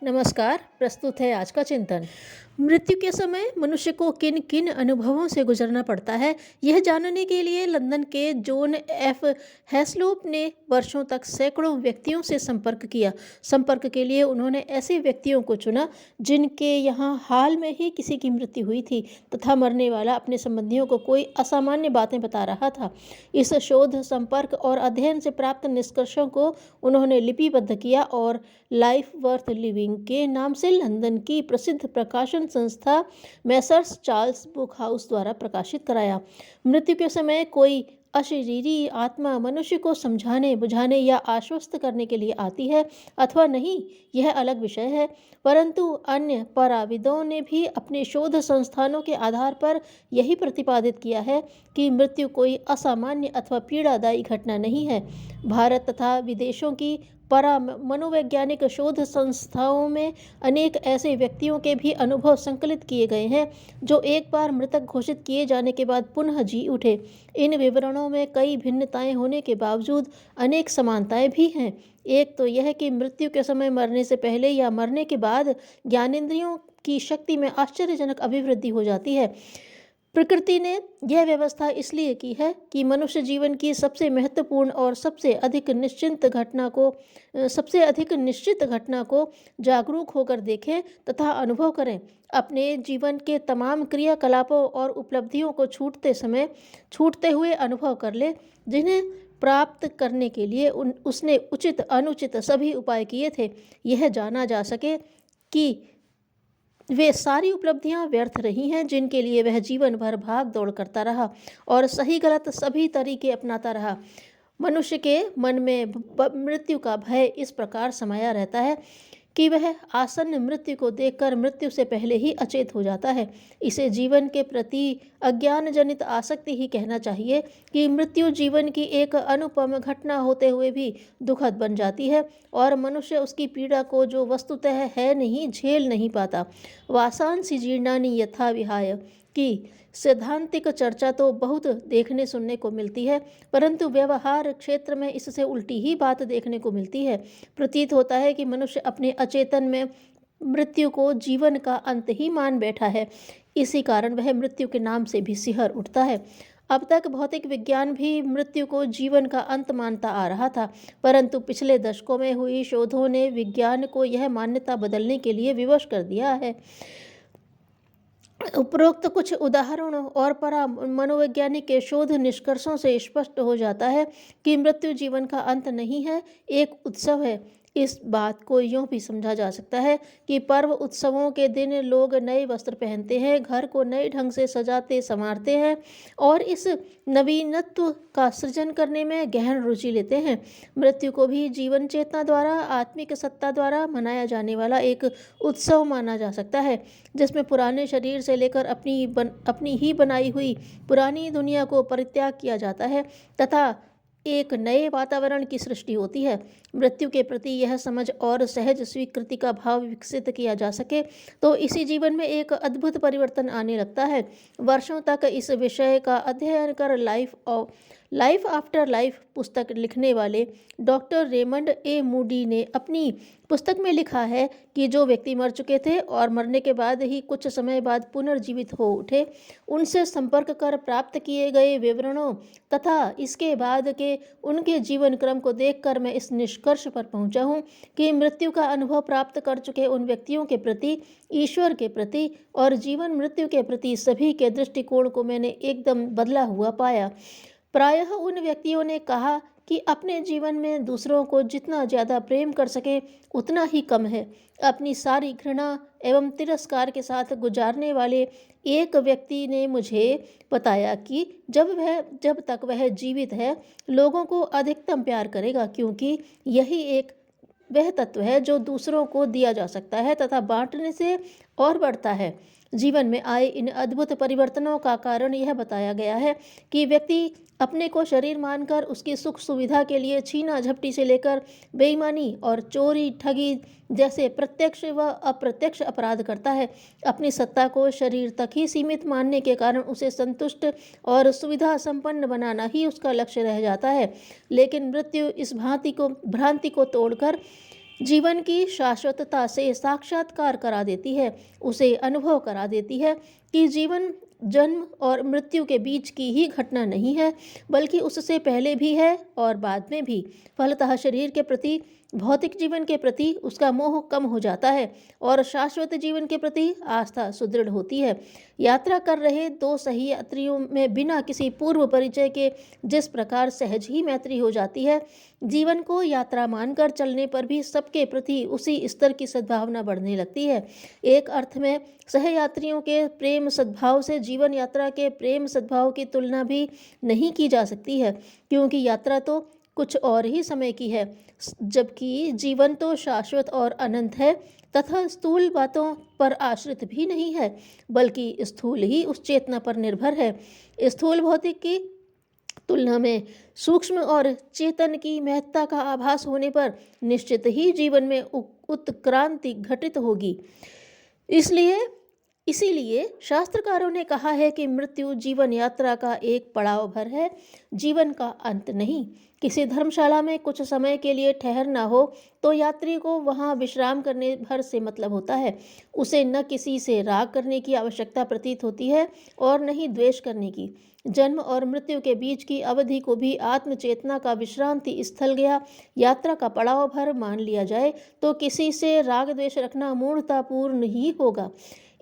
नमस्कार। प्रस्तुत है आज का चिंतन। मृत्यु के समय मनुष्य को किन किन अनुभवों से गुजरना पड़ता है, यह जानने के लिए लंदन के जॉन एफ हेस्लोप ने वर्षों तक सैकड़ों व्यक्तियों से संपर्क किया। संपर्क के लिए उन्होंने ऐसे व्यक्तियों को चुना जिनके यहाँ हाल में ही किसी की मृत्यु हुई थी तथा मरने वाला अपने संबंधियों को कोई असामान्य बातें बता रहा था। इस शोध, संपर्क और अध्ययन से प्राप्त निष्कर्षों को उन्होंने लिपिबद्ध किया और लाइफ वर्थ लिविंग के नाम से लंदन की प्रसिद्ध प्रकाशन संस्था मैसर्स चार्ल्स बुक हाउस द्वारा प्रकाशित कराया। मृत्यु के समय कोई अशरीरी आत्मा मनुष्य को समझाने, बुझाने या आश्वस्त करने के लिए आती है अथवा नहीं, यह अलग विषय है। परंतु अन्य पराविदों ने भी अपने शोध संस्थानों के आधार पर यही प्रतिपादित किया है कि मृत्यु कोई असामान्य अथवा पीड़ादायी घटना नहीं है। भारत तथा विदेशों की मनोवैज्ञानिक शोध संस्थाओं में अनेक ऐसे व्यक्तियों के भी अनुभव संकलित किए गए हैं जो एक बार मृतक घोषित किए जाने के बाद पुनः जी उठे। इन विवरणों में कई भिन्नताएं होने के बावजूद अनेक समानताएं भी हैं। एक तो यह कि मृत्यु के समय, मरने से पहले या मरने के बाद ज्ञानेंद्रियों की शक्ति में आश्चर्यजनक अभिवृद्धि हो जाती है। प्रकृति ने यह व्यवस्था इसलिए की है कि मनुष्य जीवन की सबसे महत्वपूर्ण और सबसे अधिक निश्चित घटना को जागरूक होकर देखें तथा अनुभव करें। अपने जीवन के तमाम क्रियाकलापों और उपलब्धियों को छूटते हुए अनुभव कर ले, जिन्हें प्राप्त करने के लिए उसने उचित अनुचित सभी उपाय किए थे। यह जाना जा सके कि वे सारी उपलब्धियां व्यर्थ रही हैं जिनके लिए वह जीवन भर भाग दौड़ करता रहा और सही गलत सभी तरीके अपनाता रहा। मनुष्य के मन में मृत्यु का भय इस प्रकार समाया रहता है कि वह आसन्न मृत्यु को देखकर मृत्यु से पहले ही अचेत हो जाता है। इसे जीवन के प्रति अज्ञान जनित आसक्ति ही कहना चाहिए कि मृत्यु जीवन की एक अनुपम घटना होते हुए भी दुखद बन जाती है और मनुष्य उसकी पीड़ा को, जो वस्तुतः है नहीं, झेल नहीं पाता। वासांसि जीर्णानि यथा विहाय की सैद्धांतिक चर्चा तो बहुत देखने सुनने को मिलती है, परंतु व्यवहार क्षेत्र में इससे उल्टी ही बात देखने को मिलती है। प्रतीत होता है कि मनुष्य अपने अचेतन में मृत्यु को जीवन का अंत ही मान बैठा है। इसी कारण वह मृत्यु के नाम से भी सिहर उठता है। अब तक भौतिक विज्ञान भी मृत्यु को जीवन का अंत मानता आ रहा था, परंतु पिछले दशकों में हुई शोधों ने विज्ञान को यह मान्यता बदलने के लिए विवश कर दिया है। उपरोक्त कुछ उदाहरणों और मनोवैज्ञानिक के शोध निष्कर्षों से स्पष्ट हो जाता है कि मृत्यु जीवन का अंत नहीं है, एक उत्सव है। इस बात को यूँ भी समझा जा सकता है कि पर्व उत्सवों के दिन लोग नए वस्त्र पहनते हैं, घर को नए ढंग से सजाते संवारते हैं और इस नवीनत्व का सृजन करने में गहन रुचि लेते हैं। मृत्यु को भी जीवन चेतना द्वारा, आत्मिक सत्ता द्वारा मनाया जाने वाला एक उत्सव माना जा सकता है, जिसमें पुराने शरीर से लेकर अपनी ही बनाई हुई पुरानी दुनिया को परित्याग किया जाता है तथा एक नए वातावरण की सृष्टि होती है। मृत्यु के प्रति यह समझ और सहज स्वीकृति का भाव विकसित किया जा सके तो इसी जीवन में एक अद्भुत परिवर्तन आने लगता है। वर्षों तक इस विषय का अध्ययन कर लाइफ आफ्टर लाइफ पुस्तक लिखने वाले डॉक्टर रेमंड ए मूडी ने अपनी पुस्तक में लिखा है कि जो व्यक्ति मर चुके थे और मरने के बाद ही कुछ समय बाद पुनर्जीवित हो उठे, उनसे संपर्क कर प्राप्त किए गए विवरणों तथा इसके बाद के उनके जीवन क्रम को देखकर मैं इस निष्कर्ष पर पहुंचा हूं कि मृत्यु का अनुभव प्राप्त कर चुके उन व्यक्तियों के प्रति, ईश्वर के प्रति और जीवन मृत्यु के प्रति सभी के दृष्टिकोण को मैंने एकदम बदला हुआ पाया। प्रायः उन व्यक्तियों ने कहा कि अपने जीवन में दूसरों को जितना ज़्यादा प्रेम कर सके उतना ही कम है। अपनी सारी घृणा एवं तिरस्कार के साथ गुजारने वाले एक व्यक्ति ने मुझे बताया कि जब तक वह जीवित है, लोगों को अधिकतम प्यार करेगा, क्योंकि यही एक वह तत्व है जो दूसरों को दिया जा सकता है तथा बांटने से और बढ़ता है। जीवन में आए इन अद्भुत परिवर्तनों का कारण यह बताया गया है कि व्यक्ति अपने को शरीर मानकर उसकी सुख सुविधा के लिए छीना झपटी से लेकर बेईमानी और चोरी ठगी जैसे प्रत्यक्ष व अप्रत्यक्ष अपराध करता है। अपनी सत्ता को शरीर तक ही सीमित मानने के कारण उसे संतुष्ट और सुविधा संपन्न बनाना ही उसका लक्ष्य रह जाता है। लेकिन मृत्यु इस भ्रांति को तोड़कर जीवन की शाश्वतता से साक्षात्कार करा देती है, उसे अनुभव करा देती है कि जीवन जन्म और मृत्यु के बीच की ही घटना नहीं है, बल्कि उससे पहले भी है और बाद में भी। फलतः शरीर के प्रति, भौतिक जीवन के प्रति उसका मोह कम हो जाता है और शाश्वत जीवन के प्रति आस्था सुदृढ़ होती है। यात्रा कर रहे दो सही यात्रियों में बिना किसी पूर्व परिचय के जिस प्रकार सहज ही मैत्री हो जाती है, जीवन को यात्रा मानकर चलने पर भी सबके प्रति उसी स्तर की सद्भावना बढ़ने लगती है। एक अर्थ में सहयात्रियों के प्रेम सद्भाव से जीवन यात्रा के प्रेम सद्भाव की तुलना भी नहीं की जा सकती है, क्योंकि यात्रा तो कुछ और ही समय की है, जबकि जीवन तो शाश्वत और अनंत है तथा स्थूल बातों पर आश्रित भी नहीं है, बल्कि स्थूल ही उस चेतना पर निर्भर है। स्थूल भौतिक की तुलना में सूक्ष्म और चेतन की महत्ता का आभास होने पर निश्चित ही जीवन में उत्क्रांति घटित होगी। इसीलिए शास्त्रकारों ने कहा है कि मृत्यु जीवन यात्रा का एक पड़ाव भर है, जीवन का अंत नहीं। किसी धर्मशाला में कुछ समय के लिए ठहरना हो तो यात्री को वहां विश्राम करने भर से मतलब होता है। उसे न किसी से राग करने की आवश्यकता प्रतीत होती है और न ही द्वेष करने की। जन्म और मृत्यु के बीच की अवधि को भी आत्मचेतना का विश्रांति स्थल गया यात्रा का पड़ाव भर मान लिया जाए तो किसी से राग द्वेष रखना मूढ़तापूर्ण ही होगा।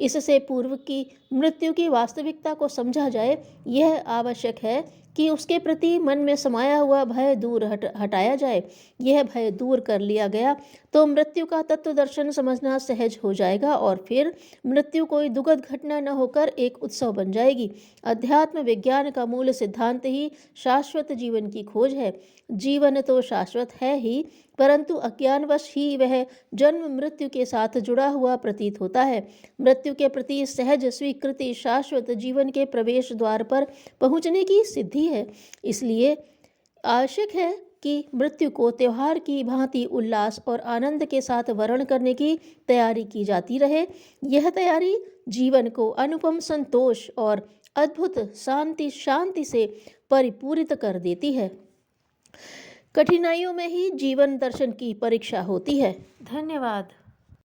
इससे पूर्व की मृत्यु की वास्तविकता को समझा जाए, यह आवश्यक है कि उसके प्रति मन में समाया हुआ भय दूर हटाया जाए। यह भय दूर कर लिया गया तो मृत्यु का तत्व दर्शन समझना सहज हो जाएगा और फिर मृत्यु कोई दुखद घटना न होकर एक उत्सव बन जाएगी। अध्यात्म विज्ञान का मूल सिद्धांत ही शाश्वत जीवन की खोज है। जीवन तो शाश्वत है ही, परंतु अज्ञानवश ही वह जन्म मृत्यु के साथ जुड़ा हुआ प्रतीत होता है। मृत्यु के प्रति सहज स्वीकृति शाश्वत जीवन के प्रवेश द्वार पर पहुंचने की सिद्धि है। इसलिए आवश्यक है कि मृत्यु को त्योहार की भांति उल्लास और आनंद के साथ वर्ण करने की तैयारी की जाती रहे। यह तैयारी जीवन को अनुपम संतोष और अद्भुत शांति से परिपूरित कर देती है। कठिनाइयों में ही जीवन दर्शन की परीक्षा होती है। धन्यवाद।